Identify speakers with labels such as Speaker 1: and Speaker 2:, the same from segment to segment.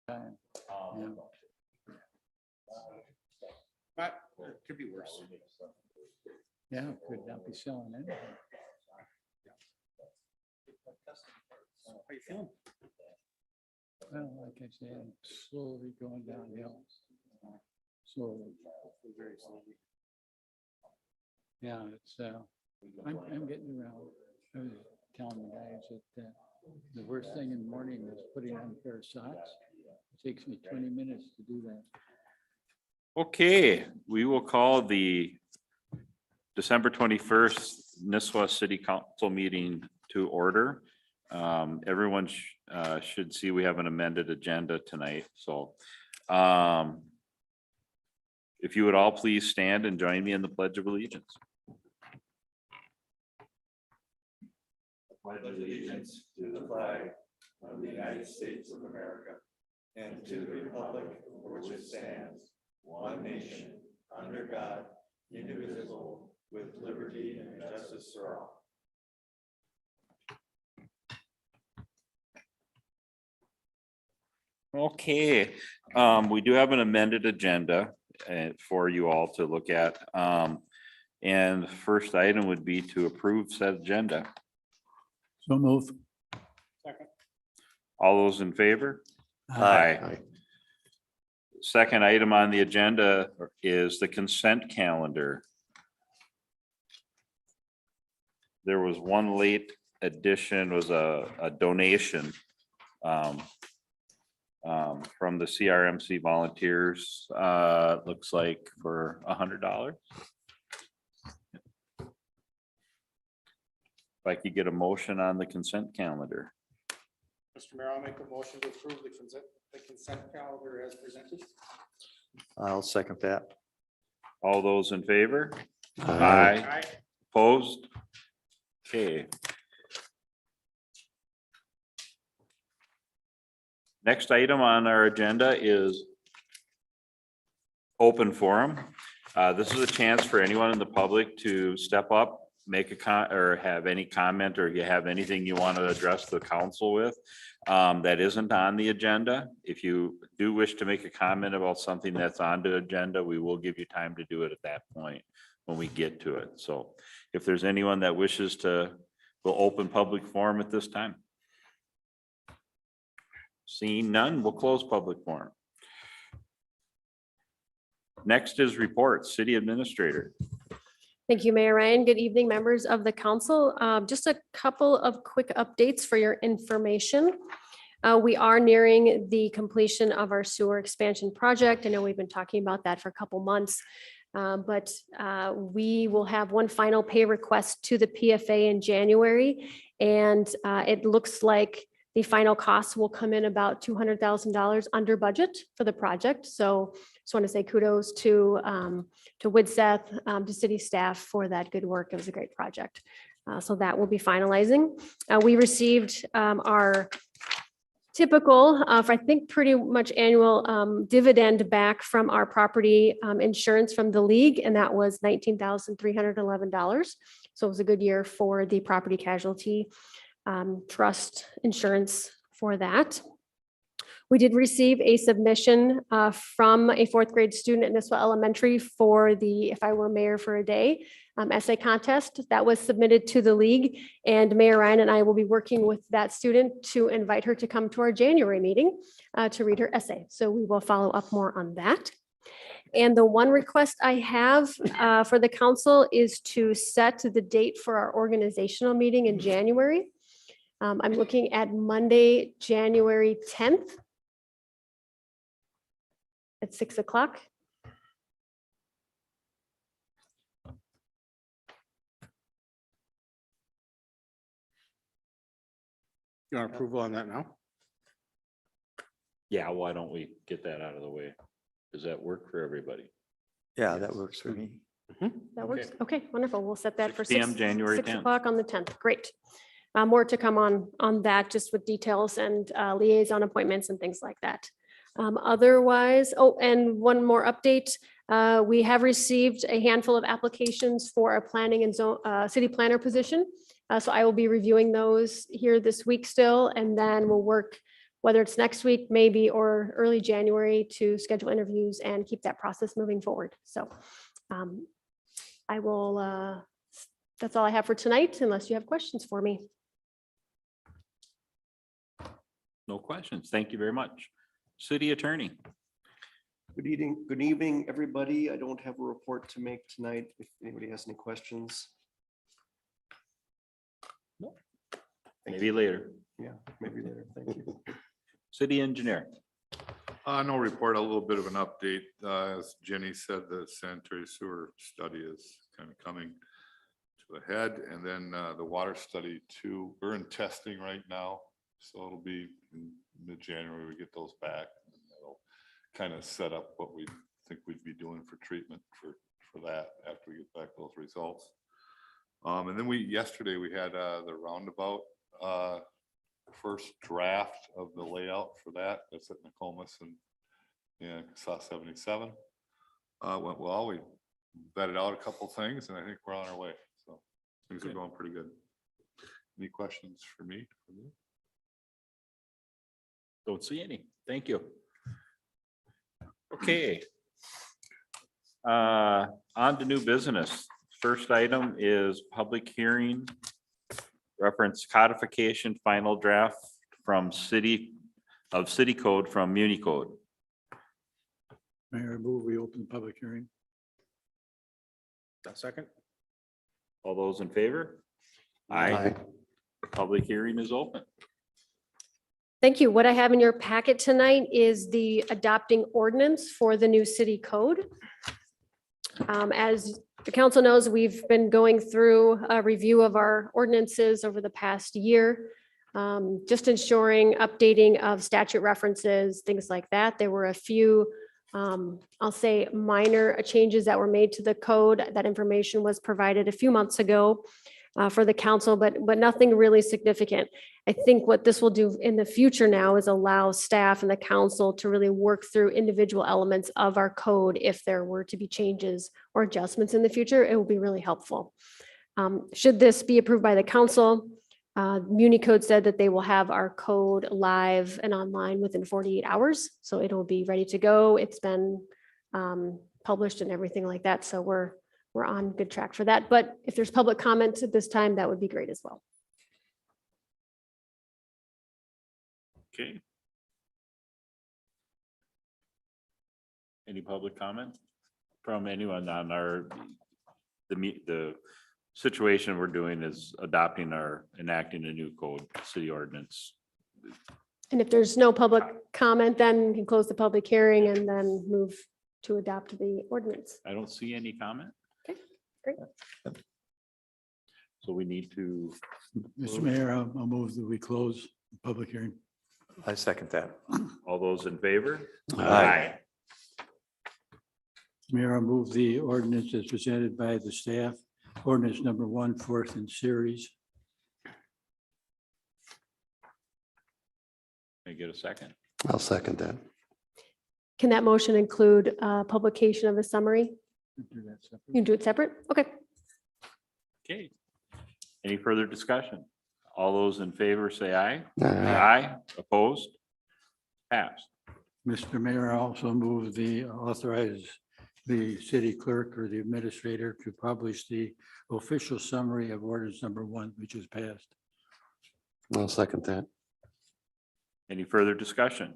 Speaker 1: time.
Speaker 2: But it could be worse.
Speaker 1: Yeah, it could not be selling anything.
Speaker 2: How you feeling?
Speaker 1: Well, like I said, I'm slowly going downhill. Slowly.
Speaker 2: Very slowly.
Speaker 1: Yeah, it's, I'm getting around. I was telling the guys that the worst thing in the morning is putting on a pair of socks. It takes me 20 minutes to do that.
Speaker 3: Okay, we will call the December 21st Nisswa City Council meeting to order. Everyone should see we have an amended agenda tonight, so if you would all please stand and join me in the Pledge of Allegiance.
Speaker 4: Pledge allegiance to the flag of the United States of America and to the republic for which it stands, one nation, under God, indivisible, with liberty and justice for all.
Speaker 3: Okay, we do have an amended agenda for you all to look at. And the first item would be to approve said agenda.
Speaker 1: So move.
Speaker 2: Second.
Speaker 3: All those in favor? Aye. Second item on the agenda is the consent calendar. There was one late addition, was a donation from the CRMC volunteers, looks like for $100. If I could get a motion on the consent calendar.
Speaker 2: Mr. Mayor, I'll make a motion to approve the consent calendar as presented.
Speaker 5: I'll second that.
Speaker 3: All those in favor?
Speaker 2: Aye.
Speaker 3: Opposed? Okay. Next item on our agenda is open forum. This is a chance for anyone in the public to step up, make or have any comment, or you have anything you want to address the council with that isn't on the agenda. If you do wish to make a comment about something that's on the agenda, we will give you time to do it at that point when we get to it. So if there's anyone that wishes to, we'll open public forum at this time. Seeing none, we'll close public forum. Next is reports, city administrator.
Speaker 6: Thank you, Mayor Ryan. Good evening, members of the council. Just a couple of quick updates for your information. We are nearing the completion of our sewer expansion project. I know we've been talking about that for a couple months, but we will have one final pay request to the PFA in January. And it looks like the final costs will come in about $200,000 under budget for the project. So just want to say kudos to Widseth, to city staff for that good work. It was a great project. So that will be finalizing. We received our typical, for I think pretty much annual dividend back from our property insurance from the league, and that was $19,311. So it was a good year for the property casualty trust insurance for that. We did receive a submission from a fourth grade student at Nisswa Elementary for the If I Were Mayor for a Day essay contest that was submitted to the league, and Mayor Ryan and I will be working with that student to invite her to come to our January meeting to read her essay. So we will follow up more on that. And the one request I have for the council is to set the date for our organizational meeting in January. I'm looking at Monday, January 10th at 6 o'clock.
Speaker 2: You want approval on that now?
Speaker 3: Yeah, why don't we get that out of the way? Does that work for everybody?
Speaker 5: Yeah, that works for me.
Speaker 6: That works. Okay, wonderful. We'll set that for
Speaker 3: 6 p.m. January
Speaker 6: 6
Speaker 3: 10th.
Speaker 6: o'clock on the 10th. Great. More to come on that, just with details and liaison appointments and things like that. Otherwise, oh, and one more update. We have received a handful of applications for a planning and zone city planner position. So I will be reviewing those here this week still, and then we'll work whether it's next week maybe or early January to schedule interviews and keep that process moving forward. So I will, that's all I have for tonight, unless you have questions for me.
Speaker 3: No questions. Thank you very much. City Attorney.
Speaker 7: Good evening, everybody. I don't have a report to make tonight. If anybody has any questions.
Speaker 3: Maybe later.
Speaker 7: Yeah, maybe later. Thank you.
Speaker 3: City Engineer.
Speaker 8: No report, a little bit of an update. As Jenny said, the sanitary sewer study is kind of coming to a head, and then the water study too. We're in testing right now, so it'll be in mid-January we get those back. And that'll kind of set up what we think we'd be doing for treatment for that after we get back those results. And then yesterday we had the roundabout first draft of the layout for that. That's at Nokomis and South 77. Went well. We vetted out a couple things, and I think we're on our way. So things are going pretty good. Any questions for me?
Speaker 3: Don't see any. Thank you. Okay. On to new business. First item is public hearing. Reference codification final draft from city code from Muni Code.
Speaker 1: Mayor, I move we open the public hearing.
Speaker 2: Second.
Speaker 3: All those in favor? Aye. Public hearing is open.
Speaker 6: Thank you. What I have in your packet tonight is the adopting ordinance for the new city code. As the council knows, we've been going through a review of our ordinances over the past year, just ensuring updating of statute references, things like that. There were a few, I'll say, minor changes that were made to the code. That information was provided a few months ago for the council, but nothing really significant. I think what this will do in the future now is allow staff and the council to really work through individual elements of our code. If there were to be changes or adjustments in the future, it will be really helpful. Should this be approved by the council, Muni Code said that they will have our code live and online within 48 hours. So it'll be ready to go. It's been published and everything like that. So we're on good track for that. But if there's public comment at this time, that would be great as well.
Speaker 3: Okay. Any public comment from anyone on the situation we're doing is enacting a new code, city ordinance.
Speaker 6: And if there's no public comment, then you can close the public hearing and then move to adopt the ordinance.
Speaker 3: I don't see any comment.
Speaker 6: Okay, great.
Speaker 3: So we need to,
Speaker 1: Mr. Mayor, I'll move that we close the public hearing.
Speaker 5: I second that.
Speaker 3: all those in favor?
Speaker 5: Aye.
Speaker 1: Mayor, I'll move the ordinance as presented by the staff, ordinance number 1, fourth in series.
Speaker 3: Can I get a second?
Speaker 5: I'll second that.
Speaker 6: Can that motion include publication of the summary?
Speaker 1: Do that separate.
Speaker 6: You can do it separate? Okay.
Speaker 3: Okay. Any further discussion? All those in favor say aye.
Speaker 5: Aye.
Speaker 3: Aye. Opposed? Passed.
Speaker 1: Mr. Mayor, I also move the authorize the city clerk or the administrator to publish the official summary of ordinance number 1, which is passed.
Speaker 5: I'll second that.
Speaker 3: Any further discussion?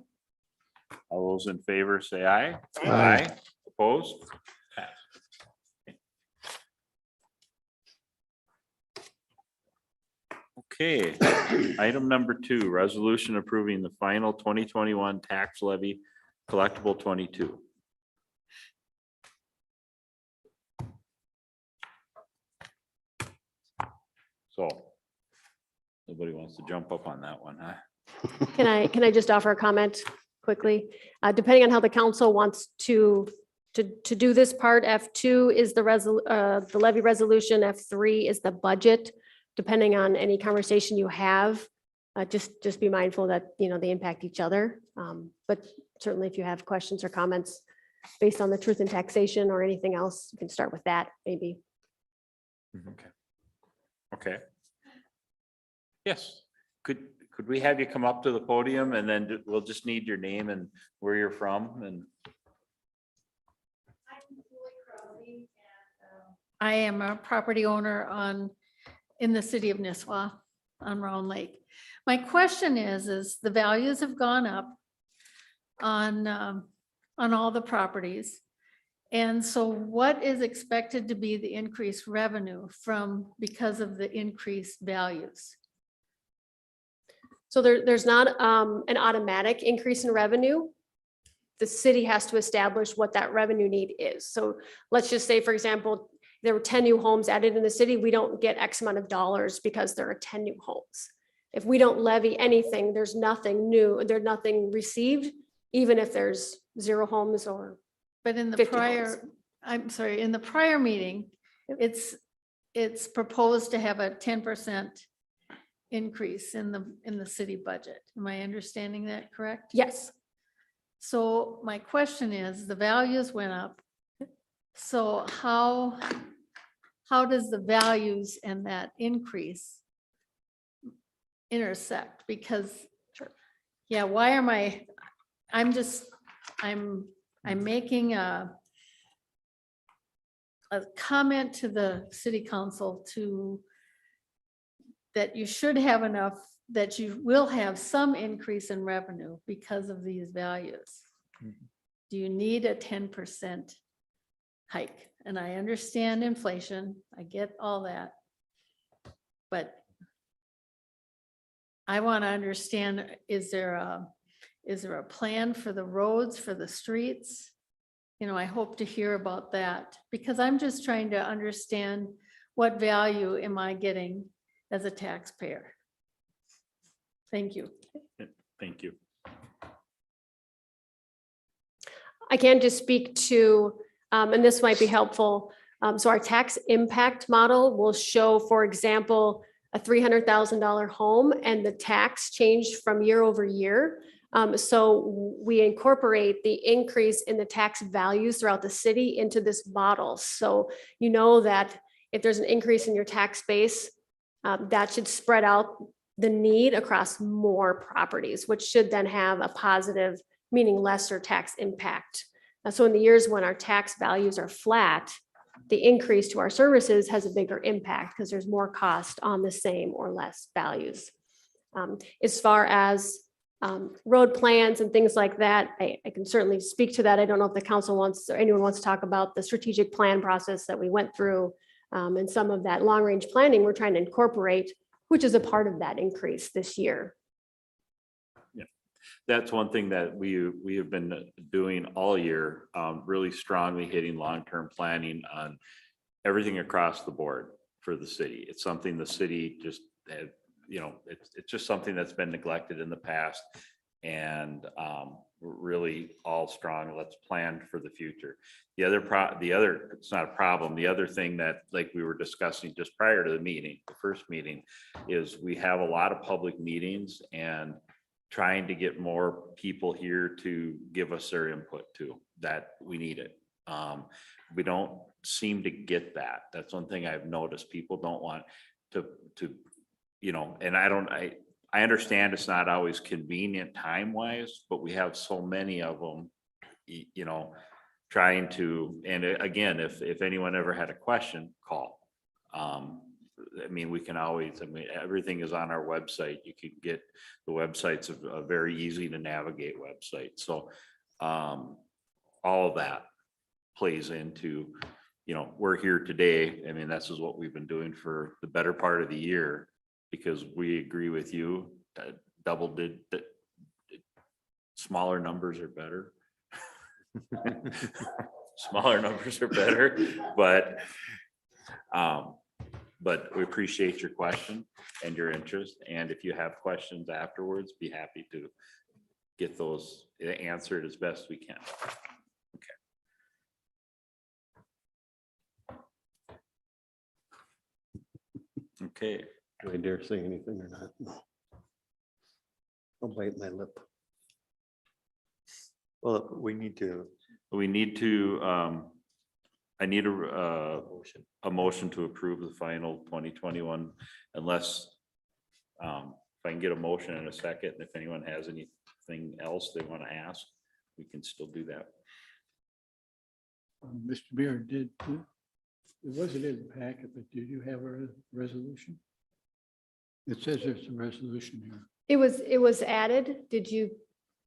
Speaker 3: All those in favor say aye.
Speaker 5: Aye.
Speaker 3: Opposed? Passed. Okay, item number 2, resolution approving the final 2021 tax levy collectible 22. So nobody wants to jump up on that one, huh?
Speaker 6: Can I just offer a comment quickly? Depending on how the council wants to do this part, F2 is the levy resolution, F3 is the budget. Depending on any conversation you have, just be mindful that, they impact each other. But certainly if you have questions or comments based on the truth in taxation or anything else, you can start with that maybe.
Speaker 3: Okay. Okay. Yes, could could we have you come up to the podium and then we'll just need your name and where you're from and.
Speaker 9: I am a property owner in the city of Nisswa on Round Lake. My question is the values have gone up on all the properties. And so what is expected to be the increased revenue because of the increased values?
Speaker 6: So there's not an automatic increase in revenue. The city has to establish what that revenue need is. So let's just say, for example, there were 10 new homes added in the city, we don't get X amount of dollars because there are 10 new homes. If we don't levy anything, there's nothing new, there's nothing received, even if there's 0 homes or.
Speaker 9: But in the
Speaker 6: 50
Speaker 9: prior,
Speaker 6: homes.
Speaker 9: I'm sorry, in the prior meeting, it's proposed to have a 10% increase in the city budget. Am I understanding that correct?
Speaker 6: Yes,
Speaker 9: So my question is, the values went up. So how does the values and that increase intersect? Because, yeah, why am I'm making a comment to the city council that you should have enough, that you will have some increase in revenue because of these values. Do you need a 10% hike? And I understand inflation, I get all that. But I want to understand, is there a plan for the roads, for the streets? You know, I hope to hear about that because I'm just trying to understand what value am I getting as a taxpayer? Thank you.
Speaker 3: Thank you.
Speaker 6: I can just speak to, and this might be helpful. So our tax impact model will show, for example, a $300,000 home and the tax changed from year over year. So we incorporate the increase in the tax values throughout the city into this model. So you know that if there's an increase in your tax base, that should spread out the need across more properties, which should then have a positive, meaning lesser tax impact. So in the years when our tax values are flat, the increase to our services has a bigger impact because there's more cost on the same or less values. As far as road plans and things like that, I can certainly speak to that. I don't know if the council wants, or anyone wants to talk about the strategic plan process that we went through, and some of that long range planning we're trying to incorporate, which is a part of that increase this year.
Speaker 3: That's one thing that we have been doing all year, really strongly hitting long-term planning on everything across the board for the city. It's something the city just had, you know, it's just something that's been neglected in the past, and we're really all strong. Let's plan for the future. The other, it's not a problem. The other thing that, like we were discussing just prior to the meeting, the first meeting, is we have a lot of public meetings and trying to get more people here to give us their input to that. We need it. We don't seem to get that. That's one thing I've noticed. People don't want to, you know, and I understand it's not always convenient time wise, but we have so many of them, you know, trying to, and again, if anyone ever had a question, call. I mean, we can always, I mean, everything is on our website. You can get, the website's a very easy to navigate website. So all of that plays into, you know, we're here today. I mean, this is what we've been doing for the better part of the year, because we agree with you that smaller numbers are better. Smaller numbers are better, but we appreciate your question and your interest. And if you have questions afterwards, be happy to get those answered as best we can. Okay.
Speaker 5: Do I dare say anything or not? No. I'll bite my lip.
Speaker 4: Well, we need to.
Speaker 3: I need a motion to approve the final 2021, unless I can get a motion in a second, and if anyone has anything else they want to ask, we can still do that.
Speaker 1: Mr. Mayor, it wasn't in the packet, but did you have a resolution? It says there's a resolution here.
Speaker 6: It was added. Did you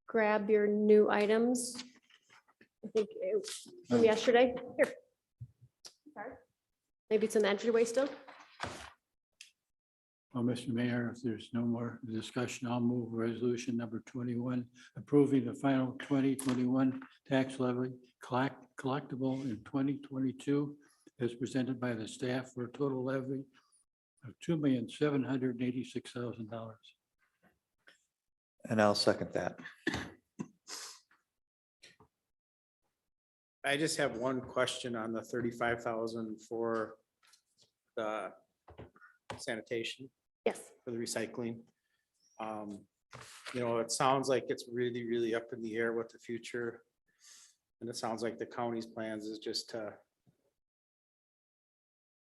Speaker 6: grab your new items? I think from yesterday. Here. Sorry. Maybe it's in the entryway still.
Speaker 1: Well, Mr. Mayor, if there's no more discussion, I'll move resolution number 21, approving the final 2021 tax levy collectible in 2022 as presented by the staff for a total levy of $2,786,000.
Speaker 4: And I'll second that.
Speaker 2: I just have one question on the 35,000 for the sanitation,
Speaker 6: Yes.
Speaker 2: for the recycling. You know, it sounds like it's really, really up in the air what the future. And it sounds like the county's plans is just to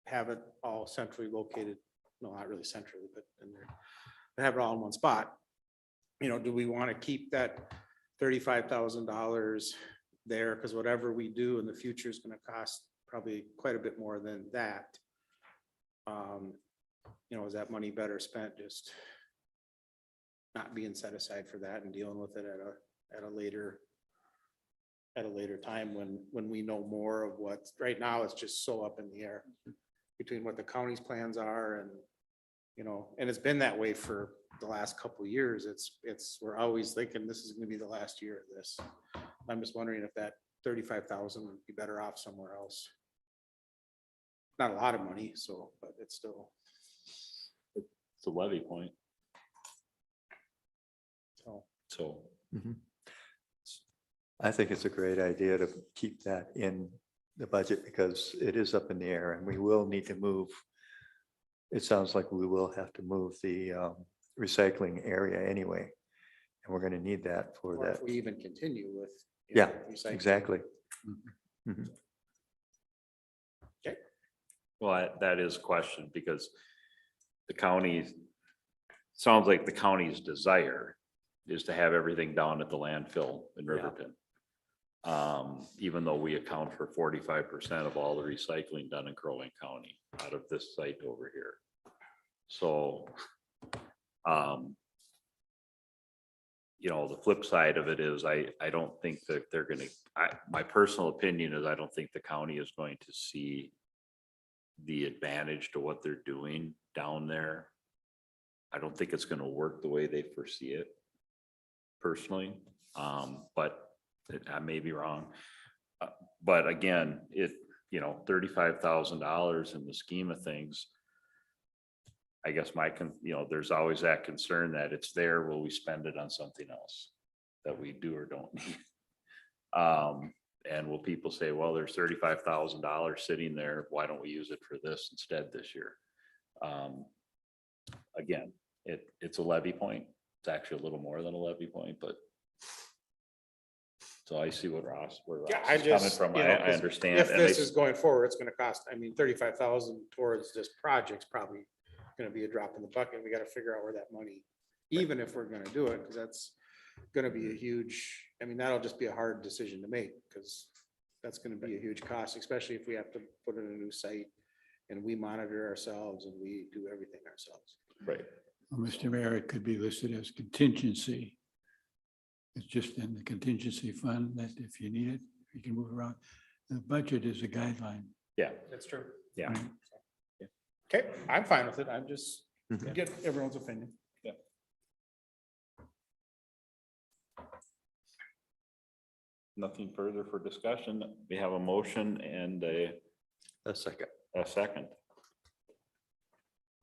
Speaker 2: have it all centrally located, no, not really centrally, but in there, to have it all in one spot. You know, do we want to keep that $35,000 there? Because whatever we do in the future is going to cost probably quite a bit more than that. You know, is that money better spent just not being set aside for that and dealing with it at a later time when we know more of what, right now it's just so up in the air between what the county's plans are and, you know, and it's been that way for the last couple of years. We're always thinking this is gonna be the last year of this. I'm just wondering if that 35,000 would be better off somewhere else. Not a lot of money, so, but it's still,
Speaker 3: It's a levy point, so.
Speaker 4: I think it's a great idea to keep that in the budget because it is up in the air and we will need to move. It sounds like we will have to move the recycling area anyway. And we're going to need that for
Speaker 2: or
Speaker 4: that.
Speaker 2: if we even continue with. you
Speaker 4: Yeah,
Speaker 2: know, recycling.
Speaker 4: exactly.
Speaker 3: Well, that is a question because the county, sounds like the county's desire is to have everything down at the landfill in Riverton. Even though we account for 45% of all the recycling done in Crow Wing County out of this site over here. So, you know, the flip side of it is I don't think that they're gonna, my personal opinion is I don't think the county is going to see the advantage to what they're doing down there. I don't think it's gonna work the way they foresee it personally, but I may be wrong. But again, you know, $35,000 in the scheme of things. I guess you know, there's always that concern that it's there. Will we spend it on something else that we do or don't need? And will people say, well, there's $35,000 sitting there. Why don't we use it for this instead this year? Again, it's a levy point. It's actually a little more than a levy point, but. So I see where Ross
Speaker 2: Yeah,
Speaker 3: is coming from.
Speaker 2: you know,
Speaker 3: I understand.
Speaker 2: If
Speaker 3: and
Speaker 2: this is going forward, it's gonna cost, I mean, 35,000 towards this project's probably gonna be a drop in the bucket. We gotta figure out where that money, even if we're gonna do it, because that's gonna be a huge, I mean, that'll just be a hard decision to make, because that's gonna be a huge cost, especially if we have to put in a new site and we monitor ourselves and we do everything ourselves.
Speaker 3: Right.
Speaker 1: Well, Mr. Mayor, it could be listed as contingency. It's just in the contingency fund that if you need it, you can move around. The budget is a guideline.
Speaker 3: Yeah.
Speaker 2: That's true.
Speaker 3: Yeah.
Speaker 1: right?
Speaker 2: Okay, I'm fine with it. I'm just
Speaker 4: Mhm.
Speaker 2: get everyone's opinion.
Speaker 3: Nothing further for discussion. We have a motion and a
Speaker 4: second.
Speaker 3: second.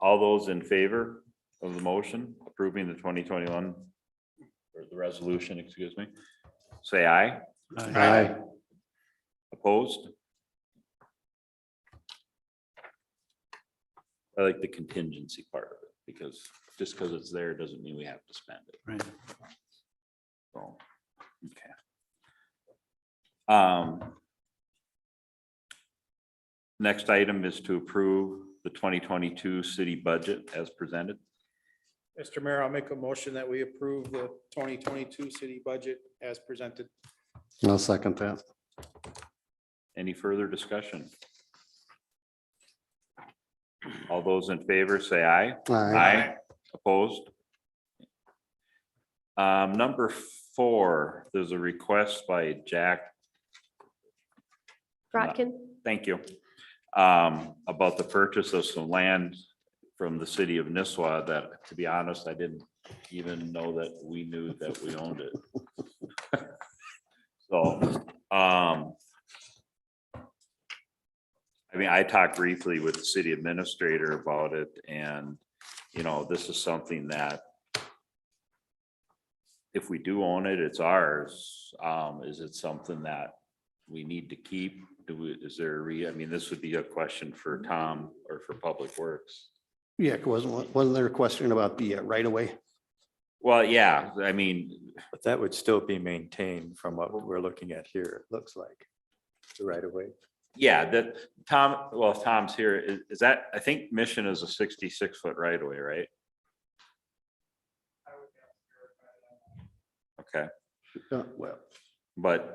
Speaker 3: All those in favor of the motion approving the 2021 or the resolution, excuse me, say aye.
Speaker 5: Aye.
Speaker 3: Opposed? I like the contingency part of it because just because it's there doesn't mean we have to spend it.
Speaker 1: Right.
Speaker 3: So, okay. Next item is to approve the 2022 city budget as presented.
Speaker 2: Mr. Mayor, I'll make a motion that we approve the 2022 city budget as presented.
Speaker 5: I'll second that.
Speaker 3: Any further discussion? All those in favor say aye.
Speaker 5: Aye.
Speaker 3: Opposed? Number 4, there's a request by Jack,
Speaker 6: Grotkin?
Speaker 3: thank you, about the purchase of some land from the city of Nisswa that, to be honest, I didn't even know that we knew that we owned it. So, I mean, I talked briefly with the city administrator about it, and, you know, this is something that if we do own it, it's ours. Is it something that we need to keep? Is there I mean, this would be a question for Tom or for Public Works.
Speaker 5: Yeah, wasn't there a question about the right of way?
Speaker 3: Well, yeah, I mean,
Speaker 4: But that would still be maintained from what we're looking at here, it looks like. The right of way.
Speaker 3: yeah, that Tom, well, if Tom's here, is that, I think Mission is a 66-foot right away, right? Okay,
Speaker 5: Well,
Speaker 3: but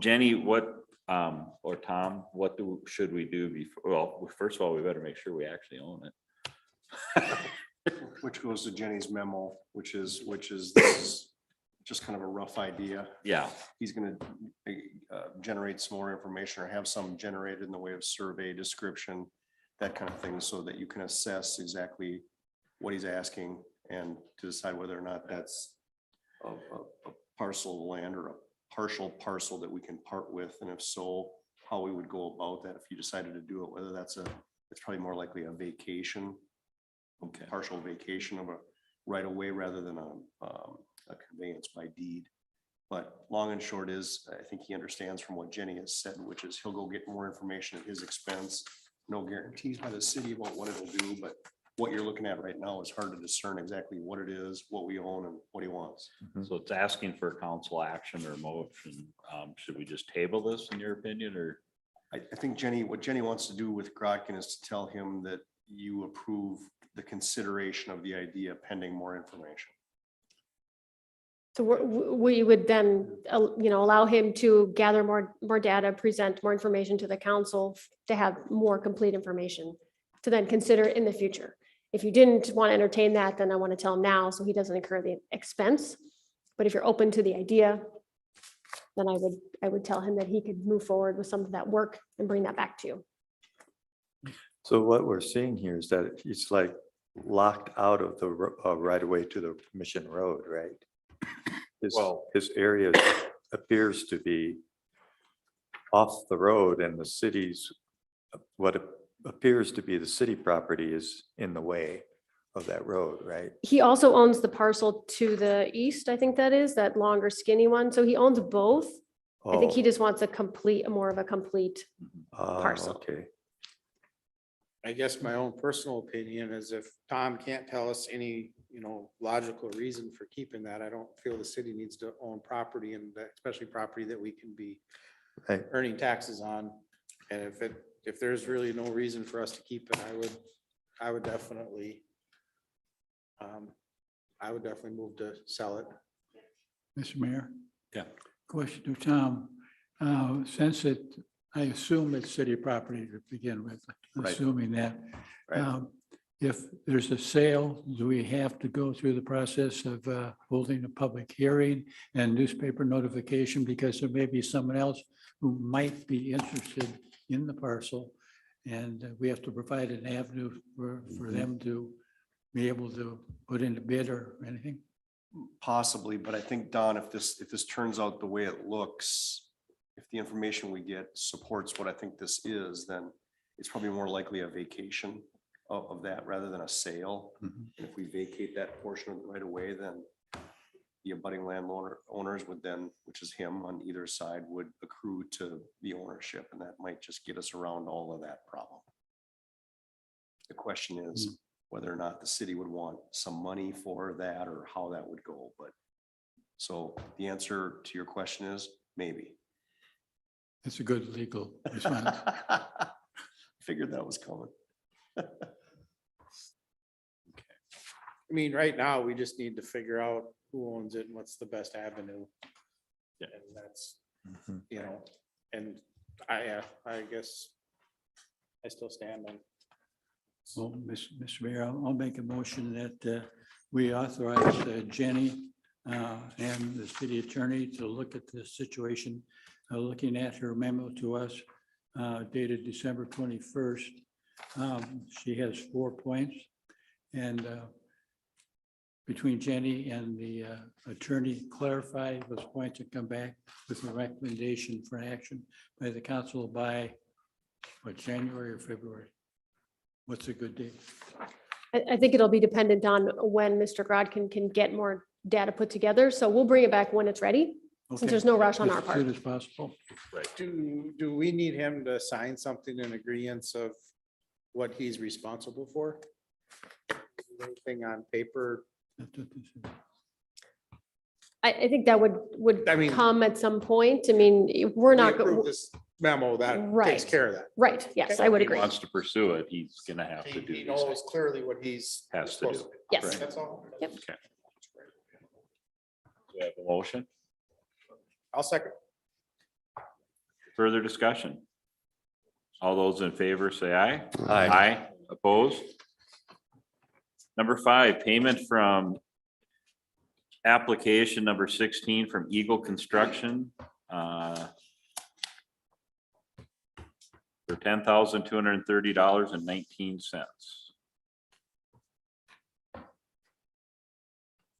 Speaker 3: Jenny, what or Tom, what should we do before, well, first of all, we better make sure we actually own it.
Speaker 7: Which goes to Jenny's memo, which is this is just kind of a rough idea.
Speaker 3: Yeah,
Speaker 7: He's gonna generate some more information or have some generated in the way of survey description, that kind of thing, so that you can assess exactly what he's asking and to decide whether or not that's a parcel of land or a partial parcel that we can part with, and if so, how we would go about that if you decided to do it, whether it's probably more likely a vacation,
Speaker 3: okay,
Speaker 7: partial vacation of a right of way rather than a conveyance by deed. But long and short is, I think he understands from what Jenny has said, which is he'll go get more information at his expense. No guarantees by the city about what it'll do, but what you're looking at right now is hard to discern exactly what it is, what we own and what he wants.
Speaker 3: so it's asking for council action or motion. Should we just table this in your opinion, or?
Speaker 7: I think what Jenny wants to do with Grotkin is to tell him that you approve the consideration of the idea pending more information.
Speaker 6: So we would then, allow him to gather more data, present more information to the council to have more complete information to then consider in the future. If you didn't want to entertain that, then I want to tell him now so he doesn't incur the expense. But if you're open to the idea, then I would tell him that he could move forward with some of that work and bring that back to you.
Speaker 4: So what we're seeing here is that it's like locked out of the right of way to the Mission Road, right? His area appears to be off the road, and the city's, what appears to be the city property is in the way of that road, right?
Speaker 6: He also owns the parcel to the east, I think that is, that longer skinny one. So he owns both. I think he
Speaker 4: Oh,
Speaker 6: just wants more of a complete.
Speaker 4: ah,
Speaker 6: parcel.
Speaker 4: Okay,
Speaker 2: I guess my own personal opinion is if Tom can't tell us any, logical reason for keeping that, I don't feel the city needs to own property, and especially property that we can be
Speaker 4: right.
Speaker 2: earning taxes on. And if there's really no reason for us to keep it, I would definitely move to sell it.
Speaker 1: Mr. Mayor?
Speaker 3: Yeah.
Speaker 1: Question to Tom. Since I assume it's city property to begin with,
Speaker 7: Right.
Speaker 1: assuming that.
Speaker 7: Right.
Speaker 1: If there's a sale, do we have to go through the process of holding a public hearing and newspaper notification? Because there may be someone else who might be interested in the parcel. And we have to provide an avenue for them to be able to put in a bid or anything.
Speaker 7: Possibly, but I think, Don, if this turns out the way it looks, if the information we get supports what I think this is, then it's probably more likely a vacation of that rather than a sale.
Speaker 5: Mhm.
Speaker 7: And if we vacate that portion of it right away, then the abutting owners would then, which is him on either side, would accrue to the ownership, and that might just get us around all of that problem. The question is whether or not the city would want some money for that or how that would go, but so the answer to your question is maybe.
Speaker 1: It's a good legal response.
Speaker 7: Figured that was coming.
Speaker 2: I mean, right now, we just need to figure out who owns it and what's the best avenue.
Speaker 3: Yeah.
Speaker 2: And that's, you know, and I guess I still stand on.
Speaker 1: Well, Mr. Mayor, I'll make a motion that we authorize Jenny and the city attorney to look at this situation, looking at her memo to us dated December 21st. She has 4 points, and between Jenny and the attorney, clarify those points and come back with a recommendation for action by the council by what, January or February? What's a good date?
Speaker 6: I think it'll be dependent on when Mr. Grodkin can get more data put together. So we'll bring it back when it's ready, since
Speaker 1: Okay.
Speaker 6: there's no rush on
Speaker 1: As
Speaker 6: our part.
Speaker 1: soon as possible.
Speaker 2: Do we need him to sign something in agreement of what he's responsible for? Anything on paper?
Speaker 1: That's what this is.
Speaker 6: I think that would
Speaker 2: I mean-
Speaker 6: come at some point. I mean, we're
Speaker 2: We
Speaker 6: not,
Speaker 2: approve this memo that takes
Speaker 6: Right.
Speaker 2: care of that.
Speaker 6: right, yes, I would
Speaker 3: If
Speaker 6: agree.
Speaker 3: he wants to pursue it, he's gonna have to do
Speaker 2: He
Speaker 3: these
Speaker 2: knows
Speaker 3: things.
Speaker 2: clearly what he's
Speaker 3: Has to do.
Speaker 2: supposed to.
Speaker 6: Yes.
Speaker 3: Right.
Speaker 2: That's all.
Speaker 6: Yep.
Speaker 3: Okay. Do we have a motion?
Speaker 2: I'll second.
Speaker 3: Further discussion? All those in favor say aye.
Speaker 5: Aye.
Speaker 3: Opposed? Number 5, payment from application number 16 from Eagle Construction. For $10,230.19.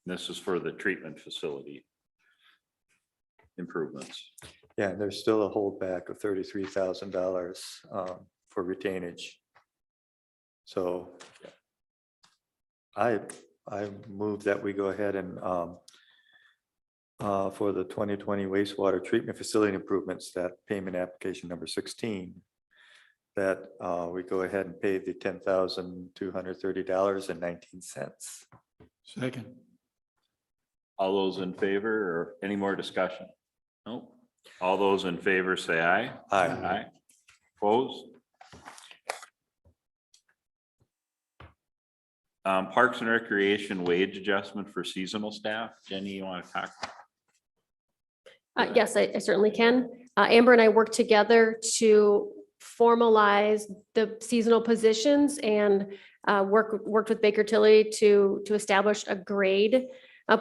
Speaker 3: This is for the treatment facility improvements.
Speaker 4: Yeah, and there's still a holdback of $33,000 for retainage. So I move that we go ahead and for the 2020 wastewater treatment facility improvements, that payment application number 16, that we go ahead and pay the $10,230.19.
Speaker 1: Second.
Speaker 3: All those in favor or any more discussion? No. All those in favor say aye.
Speaker 4: Aye.
Speaker 3: Aye. Opposed? Parks and Recreation wage adjustment for seasonal staff. Jenny, you want to talk?
Speaker 6: Yes, I certainly can. Amber and I worked together to formalize the seasonal positions and worked with Baker Tilly to establish a grade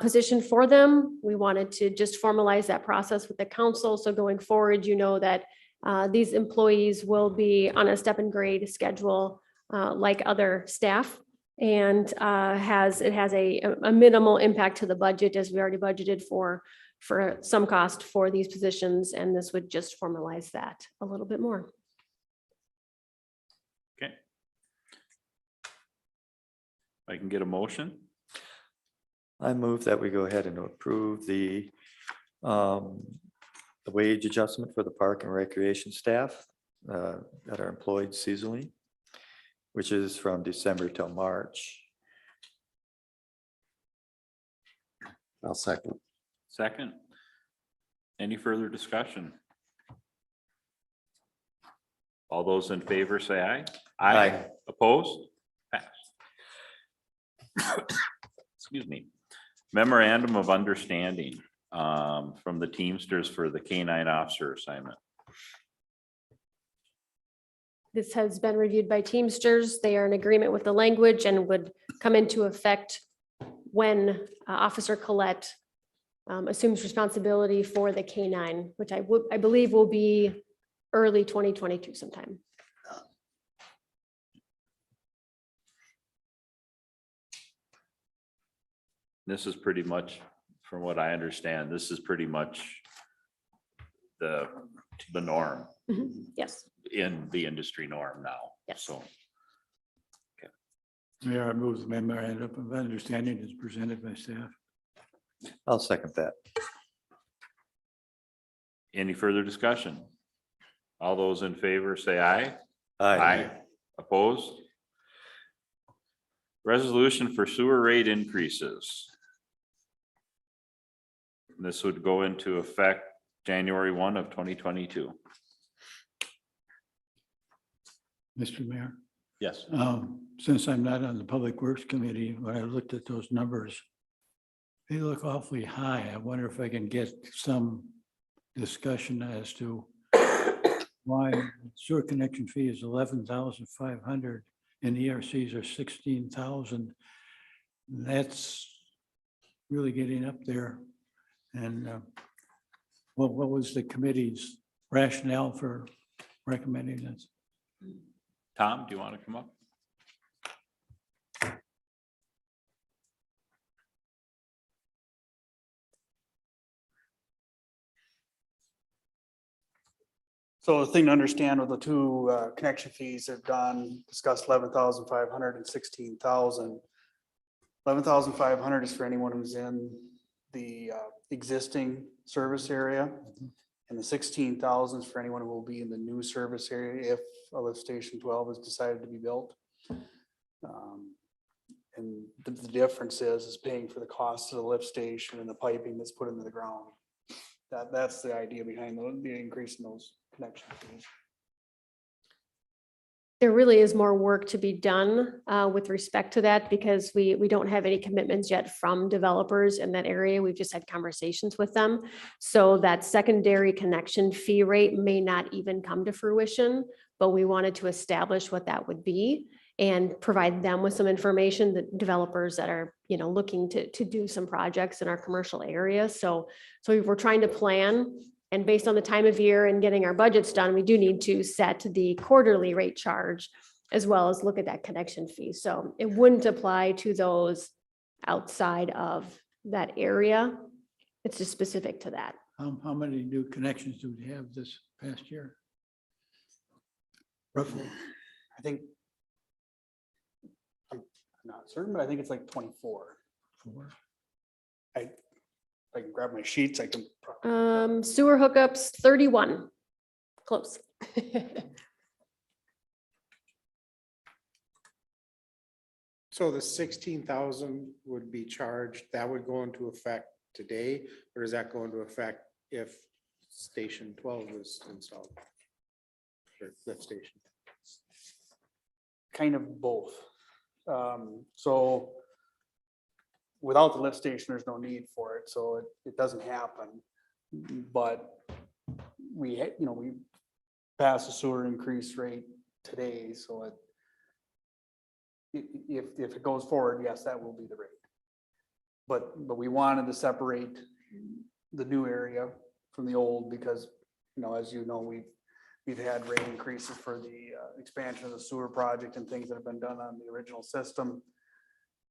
Speaker 6: position for them. We wanted to just formalize that process with the council. So going forward, you know that these employees will be on a step and grade schedule like other staff. And it has a minimal impact to the budget, as we already budgeted for some cost for these positions, and this would just formalize that a little bit more.
Speaker 3: Okay. I can get a motion.
Speaker 4: I move that we go ahead and approve the wage adjustment for the park and recreation staff that are employed seasonally, which is from December till March.
Speaker 5: I'll second.
Speaker 3: Second. Any further discussion? All those in favor say aye.
Speaker 4: Aye.
Speaker 3: Opposed? Passed. Excuse me. Memorandum of Understanding from the Teamsters for the K-9 officer assignment.
Speaker 6: This has been reviewed by Teamsters. They are in agreement with the language and would come into effect when Officer Collette assumes responsibility for the K-9, which I believe will be early 2022 sometime.
Speaker 3: This is pretty much, from what I understand, this is pretty much the norm
Speaker 6: Yes.
Speaker 3: in the industry norm now.
Speaker 6: Yes.
Speaker 3: So
Speaker 1: Mayor, I move the memorandum of understanding is presented by staff.
Speaker 4: I'll second that.
Speaker 3: any further discussion? All those in favor say aye. Opposed? Resolution for sewer rate increases. This would go into effect January 1 of 2022.
Speaker 1: Mr. Mayor,
Speaker 3: Yes.
Speaker 1: Since I'm not on the Public Works Committee, when I looked at those numbers, they look awfully high. I wonder if I can get some discussion as to why sewer connection fee is 11,500 and ERCs are 16,000. That's really getting up there. And what was the committee's rationale for recommending this?
Speaker 3: Tom, do you want to come up?
Speaker 10: So the thing to understand with the two connection fees have done, discussed 11,500 and 16,000. 11,500 is for anyone who's in the existing service area. And the 16,000 is for anyone who will be in the new service area if a lift station 12 is decided to be built. And the difference is paying for the cost of the lift station and the piping that's put into the ground. That's the idea behind the increase in those connection fees.
Speaker 6: There really is more work to be done with respect to that because we don't have any commitments yet from developers in that area. We've just had conversations with them. So that secondary connection fee rate may not even come to fruition, but we wanted to establish what that would be and provide them with some information, the developers that are, looking to do some projects in our commercial area. So we're trying to plan. And based on the time of year and getting our budgets done, we do need to set the quarterly rate charge as well as look at that connection fee. So it wouldn't apply to those outside of that area. It's just specific to that.
Speaker 1: How many new connections do we have this past year? Roughly.
Speaker 10: I think, I'm not certain, but I think it's like 24.
Speaker 1: Four.
Speaker 10: If I can grab my sheets, I can. probably-
Speaker 6: Sewer hookups, 31. Close.
Speaker 2: So the 16,000 would be charged, that would go into effect today, or is that going to effect if station 12 is installed? Or lift station?
Speaker 10: Kind of both. So without the lift station, there's no need for it, so it doesn't happen. But we passed the sewer increase rate today, so if it goes forward, yes, that will be the rate. But we wanted to separate the new area from the old because, as you know, we've had rate increases for the expansion of the sewer project and things that have been done on the original system.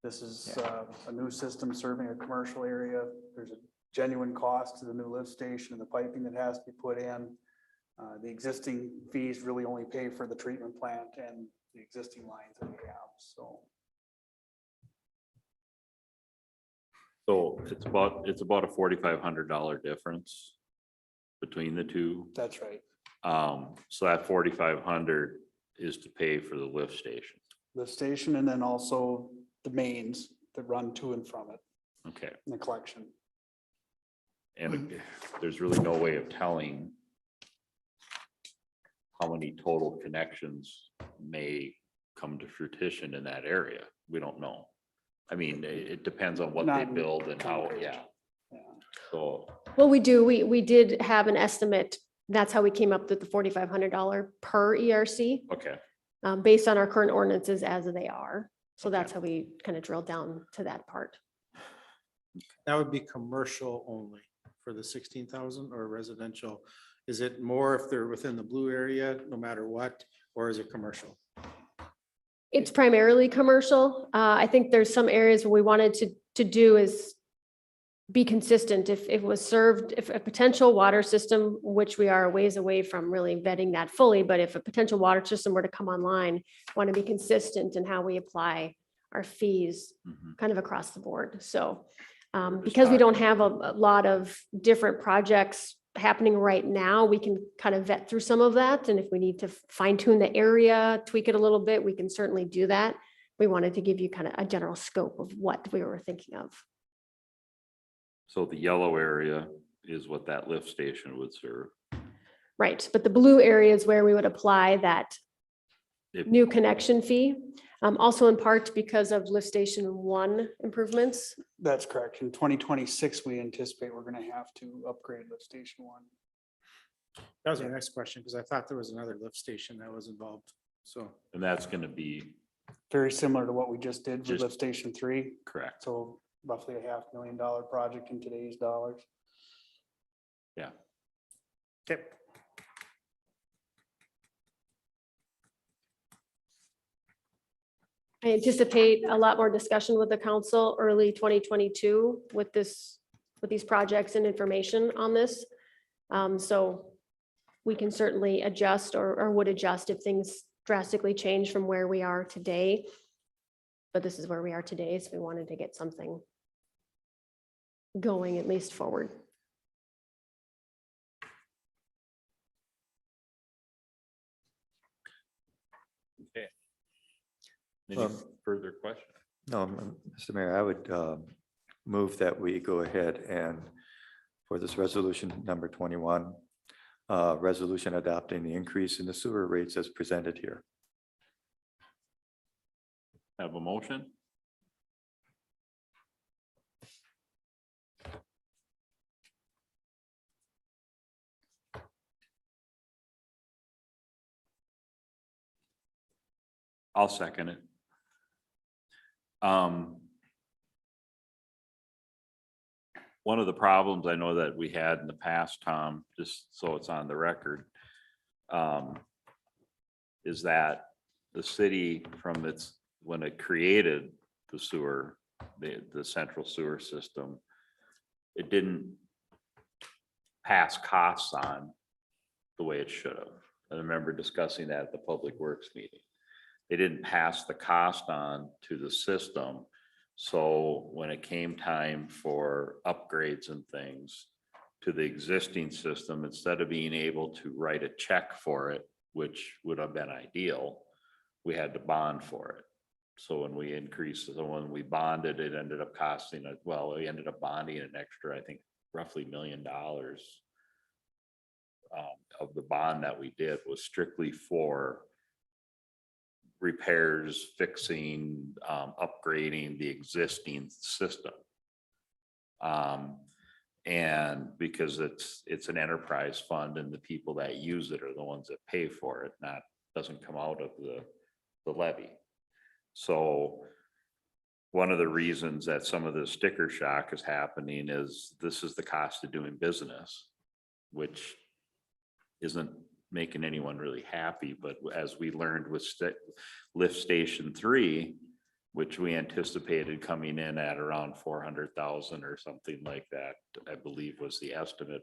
Speaker 10: This is a new system serving a commercial area. There's a genuine cost to the new lift station and the piping that has to be put in. The existing fees really only pay for the treatment plant and the existing lines that we have, so.
Speaker 3: So it's about a $4,500 difference between the two.
Speaker 10: That's right.
Speaker 3: So that 4,500 is to pay for the lift station.
Speaker 10: Lift station and then also the mains that run to and from it,
Speaker 3: Okay.
Speaker 10: in the collection.
Speaker 3: And there's really no way of telling how many total connections may come to fruition in that area. We don't know. I mean, it depends on what they
Speaker 10: Not-
Speaker 3: build and how, yeah.
Speaker 10: Yeah.
Speaker 3: So,
Speaker 6: Well, we do. We did have an estimate. That's how we came up with the $4,500 per ERC,
Speaker 3: okay,
Speaker 6: based on our current ordinances as they are. So that's
Speaker 3: Okay.
Speaker 6: how we kind of drilled down to that part.
Speaker 2: That would be commercial only for the 16,000 or residential? Is it more if they're within the blue area, no matter what, or is it commercial?
Speaker 6: It's primarily commercial. I think there's some areas where we wanted to do is be consistent. If it was served, if a potential water system, which we are a ways away from really vetting that fully, but if a potential water system were to come online, want to be consistent in how we apply our fees
Speaker 3: mhm.
Speaker 6: kind of across the board. So
Speaker 3: just
Speaker 6: because we don't
Speaker 3: talking-
Speaker 6: have a lot of different projects happening right now, we can kind of vet through some of that. And if we need to fine tune the area, tweak it a little bit, we can certainly do that. We wanted to give you kind of a general scope of what we were thinking of.
Speaker 3: So the yellow area is what that lift station would serve.
Speaker 6: Right, but the blue area is where we would apply that new connection fee. Also in part because of lift station 1 improvements.
Speaker 10: That's correct. In 2026, we anticipate we're gonna have to upgrade lift station 1.
Speaker 2: That was my next question, because I thought there was another lift station that was involved, so.
Speaker 3: And that's gonna be
Speaker 10: Very similar to what we just did with
Speaker 3: Just-
Speaker 10: lift station 3.
Speaker 3: correct.
Speaker 10: So roughly a $500,000 project in today's dollars.
Speaker 3: Yeah.
Speaker 2: Okay.
Speaker 6: I anticipate a lot more discussion with the council early 2022 with these projects and information on this. So we can certainly adjust or would adjust if things drastically change from where we are today. But this is where we are today, so we wanted to get something going at least forward.
Speaker 3: Okay. Any further questions?
Speaker 4: No, Mr. Mayor, I would move that we go ahead and for this resolution number 21, resolution adopting the increase in the sewer rates as presented here.
Speaker 3: Have a motion? I'll second it. One of the problems I know that we had in the past, Tom, just so it's on the record, is that the city from when it created the sewer, the central sewer system, it didn't pass costs on the way it should have. I remember discussing that at the Public Works meeting. They didn't pass the cost on to the system. So when it came time for upgrades and things to the existing system, instead of being able to write a check for it, which would have been ideal, we had to bond for it. So when we increased, so when we bonded, it ended up costing us, well, we ended up bonding an extra, I think, roughly $1 million. Of the bond that we did was strictly for repairs, fixing, upgrading the existing system. And because it's an enterprise fund and the people that use it are the ones that pay for it, doesn't come out of the levy. So one of the reasons that some of the sticker shock is happening is this is the cost of doing business, which isn't making anyone really happy. But as we learned with lift station 3, which we anticipated coming in at around 400,000 or something like that, I believe was the estimate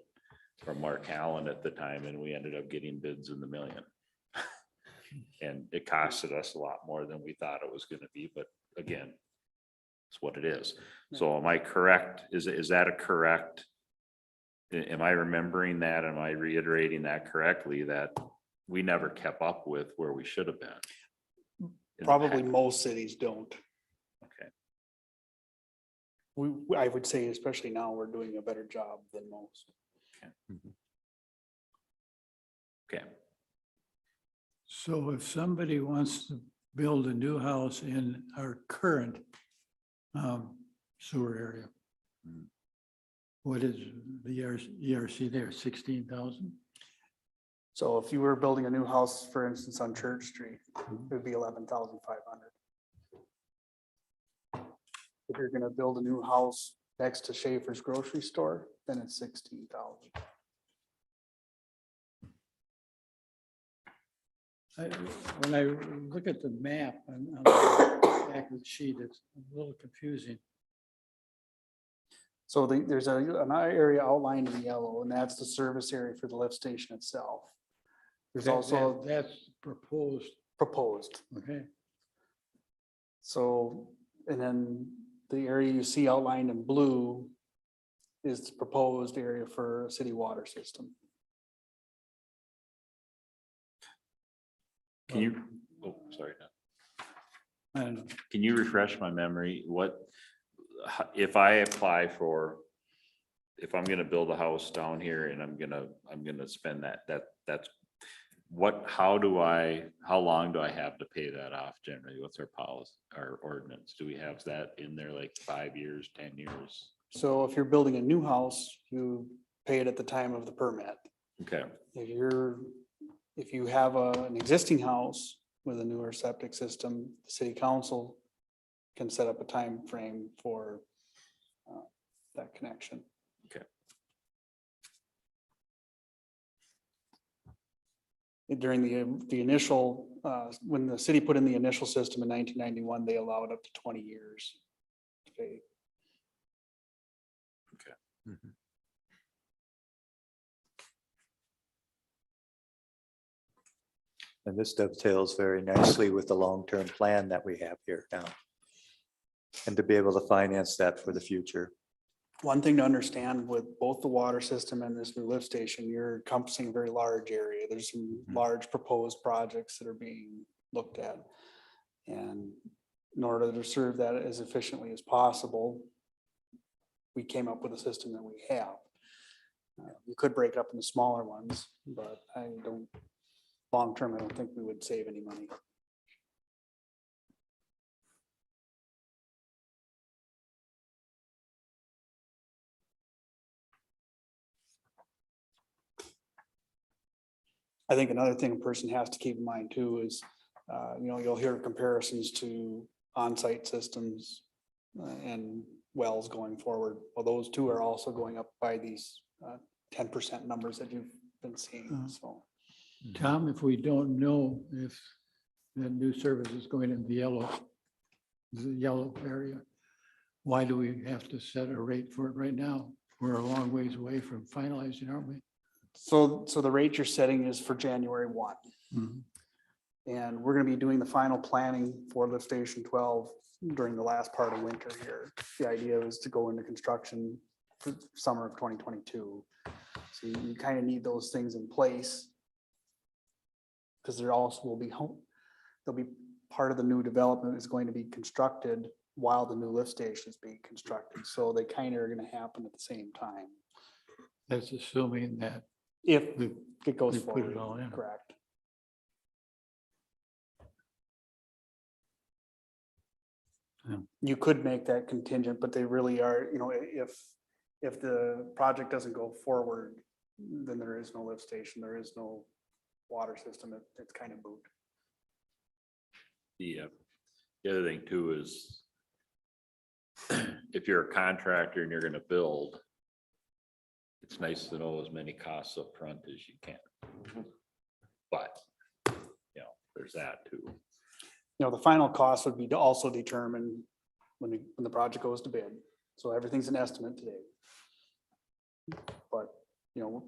Speaker 3: from Mark Allen at the time, and we ended up getting bids in the million. And it costed us a lot more than we thought it was going to be, but again, it's what it is. So am I correct? Is that a correct? Am I remembering that? Am I reiterating that correctly, that we never kept up with where we should have been? in the
Speaker 10: Probably
Speaker 3: past?
Speaker 10: most cities don't.
Speaker 3: Okay.
Speaker 10: I would say especially now, we're doing a better job than most.
Speaker 3: Okay.
Speaker 1: So if somebody wants to build a new house in our current sewer area, what is the ERC there, 16,000?
Speaker 10: So if you were building a new house, for instance, on Church Street, it would be 11,500. If you're gonna build a new house next to Schaefer's grocery store, then it's 16,000.
Speaker 1: When I look at the map on the back of the sheet, it's a little confusing.
Speaker 10: So there's an area outlined in yellow, and that's the service area for the lift station itself. There's also
Speaker 1: That's proposed,
Speaker 10: proposed.
Speaker 1: okay?
Speaker 10: So, and then the area you see outlined in blue is the proposed area for a city water system.
Speaker 3: Can you, oh, sorry.
Speaker 1: I don't know.
Speaker 3: Can you refresh my memory? If I apply for, if I'm gonna build a house down here and I'm gonna spend that's how long do I have to pay that off generally? What's our policy, our ordinance? Do we have that in there like 5 years, 10 years?
Speaker 10: So if you're building a new house, you pay it at the time of the permit.
Speaker 3: Okay,
Speaker 10: If you have an existing house with a newer septic system, the city council can set up a time frame for that connection.
Speaker 3: Okay.
Speaker 10: During the initial, when the city put in the initial system in 1991, they allowed up to 20 years to pay.
Speaker 4: And this dovetails very nicely with the long-term plan that we have here now. And to be able to finance that for the future.
Speaker 10: One thing to understand with both the water system and this new lift station, you're encompassing a very large area. There's some large proposed projects that are being looked at. And in order to serve that as efficiently as possible, we came up with a system that we have. You could break it up into smaller ones, but long term, I don't think we would save any money. I think another thing a person has to keep in mind too is, you'll hear comparisons to on-site systems and wells going forward. Well, those two are also going up by these 10% numbers that you've been seeing, so.
Speaker 1: Tom, if we don't know if the new service is going in the yellow area, why do we have to set a rate for it right now? We're a long ways away from finalizing, aren't we?
Speaker 10: So the rate you're setting is for January 1.
Speaker 1: Mhm.
Speaker 10: And we're gonna be doing the final planning for lift station 12 during the last part of winter here. The idea is to go into construction for summer of 2022. So you kind of need those things in place. Because there also will be there'll be part of the new development is going to be constructed while the new lift station is being constructed. So they kind of are gonna happen at the same time.
Speaker 1: That's assuming that
Speaker 10: If
Speaker 1: we
Speaker 10: it goes
Speaker 1: we put it
Speaker 10: forward,
Speaker 1: all in.
Speaker 10: correct.
Speaker 1: Yeah.
Speaker 10: You could make that contingent, but they really are, if the project doesn't go forward, then there is no lift station, there is no water system, it's kind of moot.
Speaker 3: the other thing too is if you're a contractor and you're gonna build, it's nice to know as many costs up front as you can. But, there's that too.
Speaker 10: The final cost would be to also determine when the project goes to bid. So everything's an estimate today. But,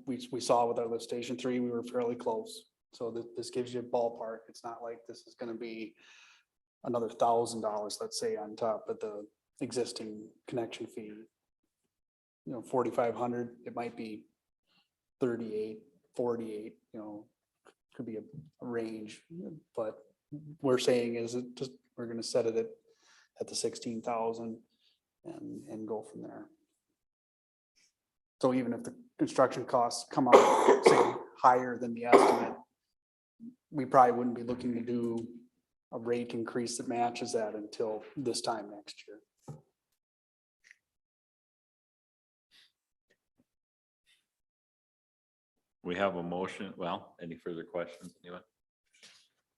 Speaker 10: we saw with our lift station 3, we were fairly close. So this gives you a ballpark. It's not like this is gonna be another $1,000, let's say, on top of the existing connection fee. 4,500, it might be 38, 48, could be a range, but we're saying is we're gonna set it at the 16,000 and go from there. So even if the construction costs come out, say, higher than the estimate, we probably wouldn't be looking to do a rate increase that matches that until this time next year.
Speaker 3: We have a motion. Well, any further questions? Anyone?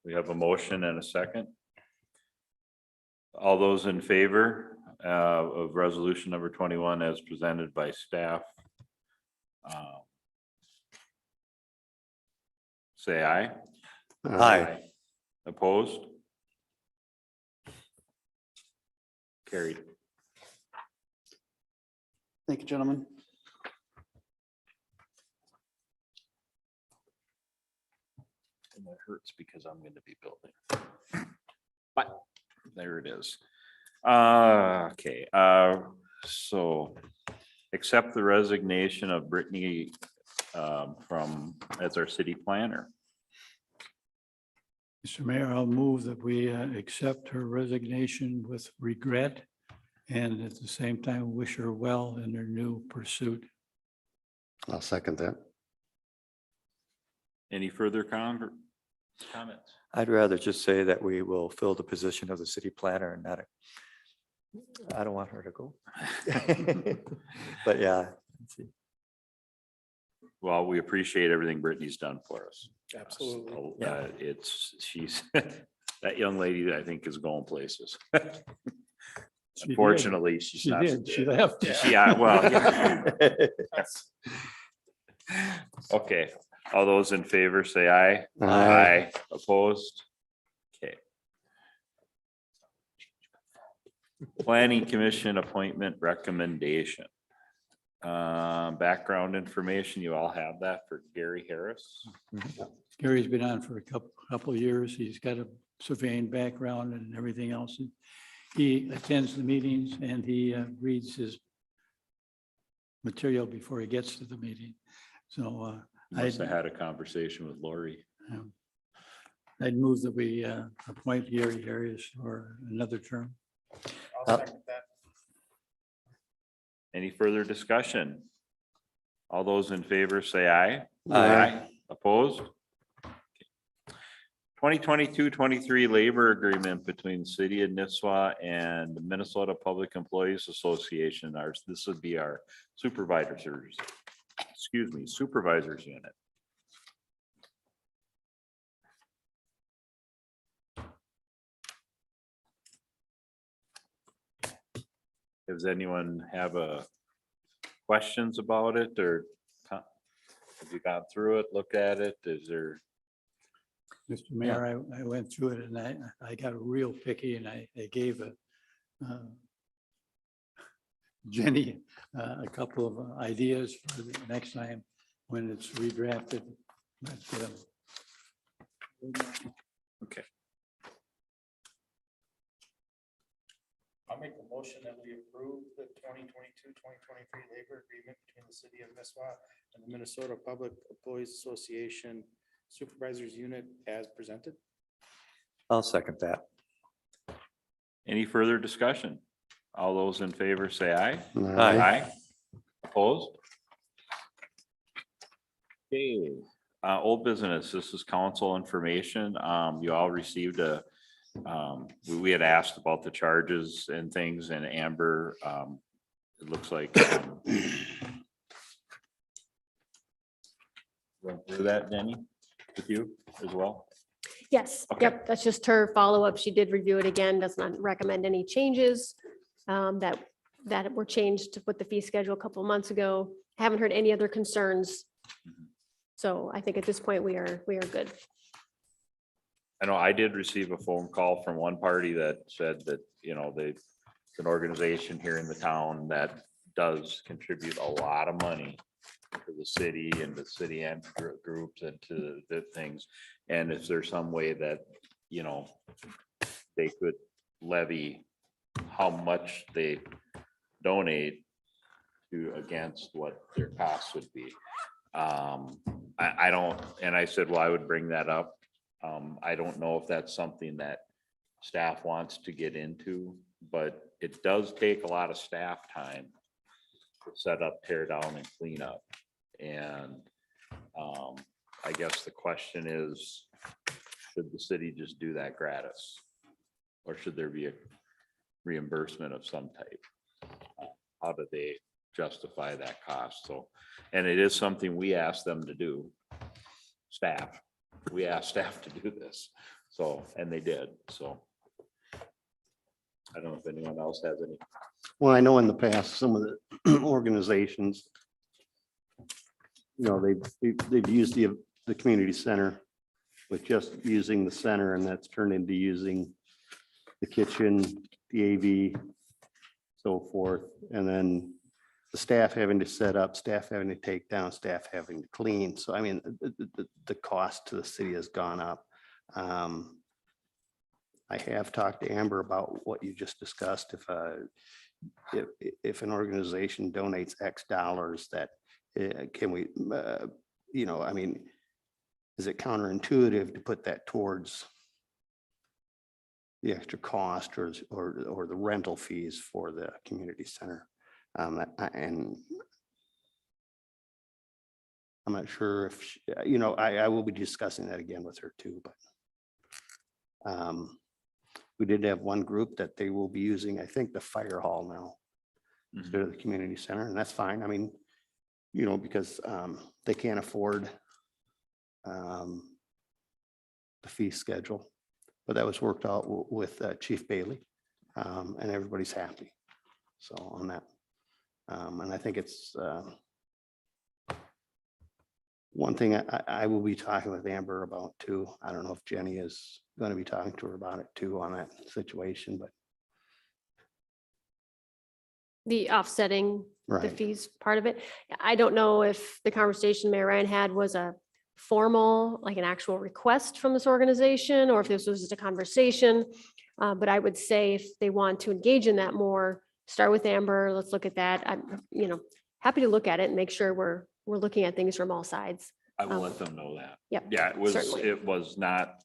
Speaker 3: We have a motion and a second. All those in favor of resolution number 21 as presented by staff, say aye.
Speaker 4: Aye.
Speaker 3: Opposed? Carried.
Speaker 10: Thank you, gentlemen.
Speaker 3: And that hurts because I'm going to be building. But there it is. Okay, so accept the resignation of Brittany as our city planner.
Speaker 1: Mr. Mayor, I'll move that we accept her resignation with regret and at the same time wish her well in her new pursuit.
Speaker 5: I'll second that.
Speaker 3: Any further comments?
Speaker 4: I'd rather just say that we will fill the position of the city planner and not, I don't want her to go. But yeah. let's see.
Speaker 3: Well, we appreciate everything Brittany's done for us.
Speaker 2: Absolutely.
Speaker 3: So, she's, that young lady, I think, is going places.
Speaker 1: She did.
Speaker 3: Unfortunately, she's
Speaker 1: She
Speaker 3: not.
Speaker 1: did, she left.
Speaker 3: Yeah, well. yeah. Okay, all those in favor say aye.
Speaker 5: Aye.
Speaker 3: Opposed? Okay. Planning Commission appointment recommendation. Background information, you all have that for Gary Harris.
Speaker 1: Gary's been on for a couple of years. He's got a surveying background and everything else. He attends the meetings and he reads his material before he gets to the meeting. So
Speaker 3: Must have had a conversation with Lori.
Speaker 1: I'd move that we appoint Gary Harris for another term.
Speaker 2: I'll second that.
Speaker 3: Any further discussion? All those in favor say aye.
Speaker 4: Aye.
Speaker 3: Opposed? 2022-23 labor agreement between the city of Nisswa and the Minnesota Public Employees Association. This would be our supervisors unit. Does anyone have questions about it, or have you gone through it, looked at it? Is there?
Speaker 1: Mr. Mayor, I went through it and I got real picky and I gave Jenny a couple of ideas for the next time when it's redrafted. But,
Speaker 3: Okay.
Speaker 2: I'll make a motion that we approve the 2022-2023 labor agreement between the city of Nisswa and the Minnesota Public Employees Association Supervisors Unit as presented.
Speaker 4: I'll second that.
Speaker 3: Any further discussion? All those in favor say aye.
Speaker 4: Aye.
Speaker 3: Opposed? Okay, old business, this is council information. You all received we had asked about the charges and things, and Amber, it looks like. Went through that, Jenny, with you as well?
Speaker 6: Yes,
Speaker 3: Okay.
Speaker 6: yep, that's just her follow-up. She did review it again, does not recommend any changes that were changed with the fee schedule a couple of months ago. Haven't heard any other concerns. So I think at this point, we are good.
Speaker 3: I know I did receive a phone call from one party that said that, it's an organization here in the town that does contribute a lot of money to the city and the city and groups and to the things. And if there's some way that, they could levy how much they donate to against what their costs would be. I don't, and I said, well, I would bring that up. I don't know if that's something that staff wants to get into, but it does take a lot of staff time to set up, tear down and clean up. And I guess the question is, should the city just do that gratis? Or should there be a reimbursement of some type? How do they justify that cost? So, and it is something we asked them to do. Staff, we asked staff to do this, so, and they did, so. I don't know if anyone else has any.
Speaker 5: Well, I know in the past, some of the organizations, they've used the community center with just using the center, and that's turned into using the kitchen, the AV, so forth. And then the staff having to set up, staff having to take down, staff having to clean. So I mean, the cost to the city has gone up. I have talked to Amber about what you just discussed. If an organization donates X dollars, that can we, I mean, is it counterintuitive to put that towards the extra cost or the rental fees for the community center? And I'm not sure if, you know, I will be discussing that again with her too, but we did have one group that they will be using, I think, the fire hall now instead of the community center, and that's fine. I mean, you know, because they can't afford the fee schedule, but that was worked out with Chief Bailey, and everybody's happy. So on that, and I think it's one thing I will be talking with Amber about too. I don't know if Jenny is going to be talking to her about it too on that situation, but
Speaker 6: The offsetting the
Speaker 5: right.
Speaker 6: fees part of it. I don't know if the conversation Mayor Ryan had was a formal, like an actual request from this organization, or if this was just a conversation. But I would say if they want to engage in that more, start with Amber. Let's look at that. I'm, you know, happy to look at it and make sure we're looking at things from all sides.
Speaker 3: I will let them know that.
Speaker 6: Yep,
Speaker 3: Yeah,
Speaker 6: certainly.
Speaker 3: it was not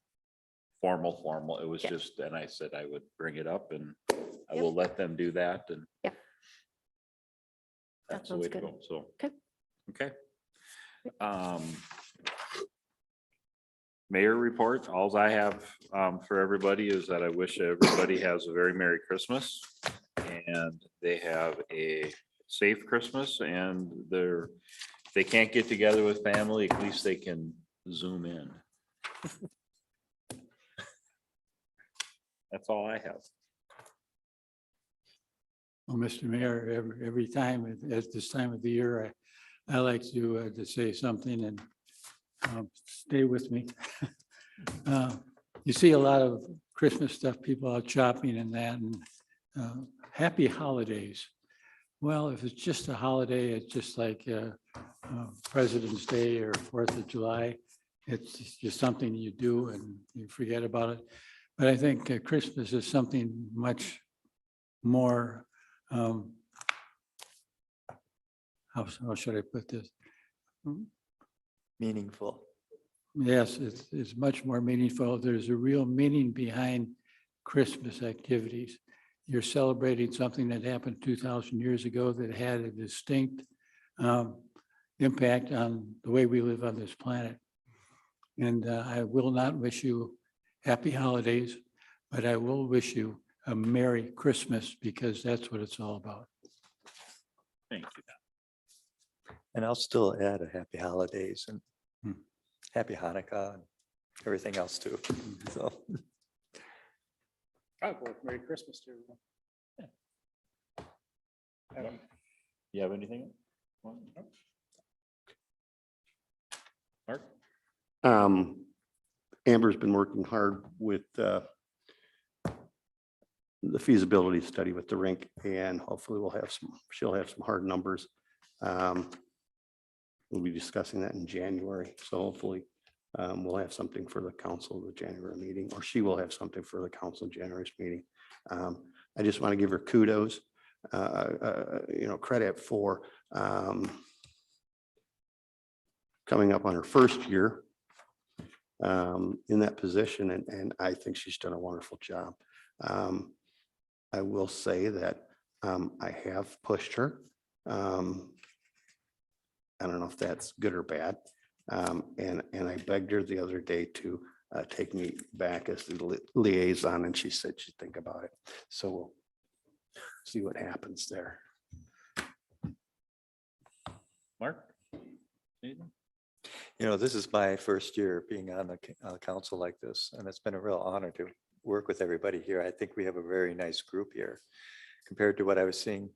Speaker 3: formal. It was
Speaker 6: Yeah.
Speaker 3: just, and I said I would bring it up and I
Speaker 6: Yep.
Speaker 3: will let them do that and.
Speaker 6: Yep. That
Speaker 3: That's the way
Speaker 6: sounds
Speaker 3: to
Speaker 6: good.
Speaker 3: go, so.
Speaker 6: Okay.
Speaker 3: Okay. Mayor report, alls I have for everybody is that I wish everybody has a very Merry Christmas and they have a safe Christmas and they can't get together with family, at least they can Zoom in. That's all I have.
Speaker 1: Well, Mr. Mayor, every time at this time of the year, I like to say something and stay with me. You see a lot of Christmas stuff, people out shopping and that, and happy holidays. Well, if it's just a holiday, it's just like President's Day or 4th of July. It's just something you do and you forget about it. But I think Christmas is something much more, how should I put this?
Speaker 4: Meaningful.
Speaker 1: Yes, it's much more meaningful. There's a real meaning behind Christmas activities. You're celebrating something that happened 2,000 years ago that had a distinct impact on the way we live on this planet. And I will not wish you happy holidays, but I will wish you a Merry Christmas because that's what it's all about.
Speaker 3: Thank you.
Speaker 4: And I'll still add a happy holidays and
Speaker 1: Hmm.
Speaker 4: happy Hanukkah and everything else too. So.
Speaker 2: Merry Christmas to everyone.
Speaker 3: You have anything? Mark?
Speaker 5: Amber's been working hard with the feasibility study with the rink, and hopefully she'll have some hard numbers. We'll be discussing that in January, so hopefully we'll have something for the council, the January meeting, or she will have something for the council January's meeting. I just want to give her kudos, credit for coming up on her first year in that position, and I think she's done a wonderful job. I will say that I have pushed her. I don't know if that's good or bad. And I begged her the other day to take me back as the liaison, and she said she'd think about it. So we'll see what happens there.
Speaker 3: Mark? Anything?
Speaker 4: You know, this is my first year being on the council like this, and it's been a real honor to work with everybody here. I think we have a very nice group here compared to what I was seeing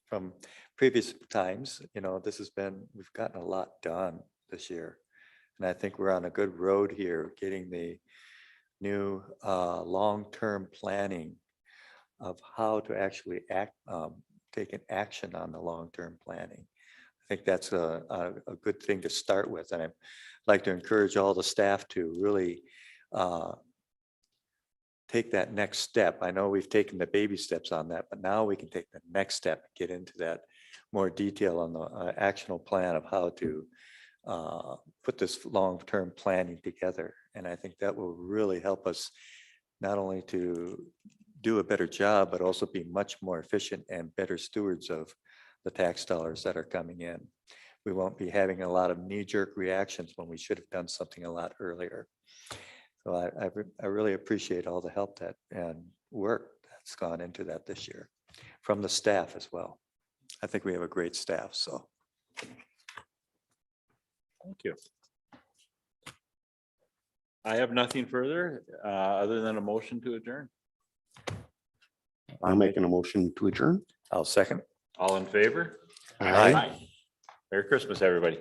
Speaker 4: from previous times. You know, we've gotten a lot done this year. And I think we're on a good road here, getting the new long-term planning of how to actually take an action on the long-term planning. I think that's a good thing to start with. And I'd like to encourage all the staff to really take that next step. I know we've taken the baby steps on that, but now we can take the next step, get into that more detail on the actionable plan of how to put this long-term planning together. And I think that will really help us not only to do a better job, but also be much more efficient and better stewards of the tax dollars that are coming in. we won't be having a lot of knee-jerk reactions when we should have done something a lot earlier. So I really appreciate all the help that and work that's gone into that this year from the staff as well. I think we have a great staff, so.
Speaker 3: Thank you. I have nothing further, other than a motion to adjourn.
Speaker 5: I'm making a motion to adjourn.
Speaker 4: I'll second.
Speaker 3: All in favor?
Speaker 5: Aye.
Speaker 3: Merry Christmas, everybody.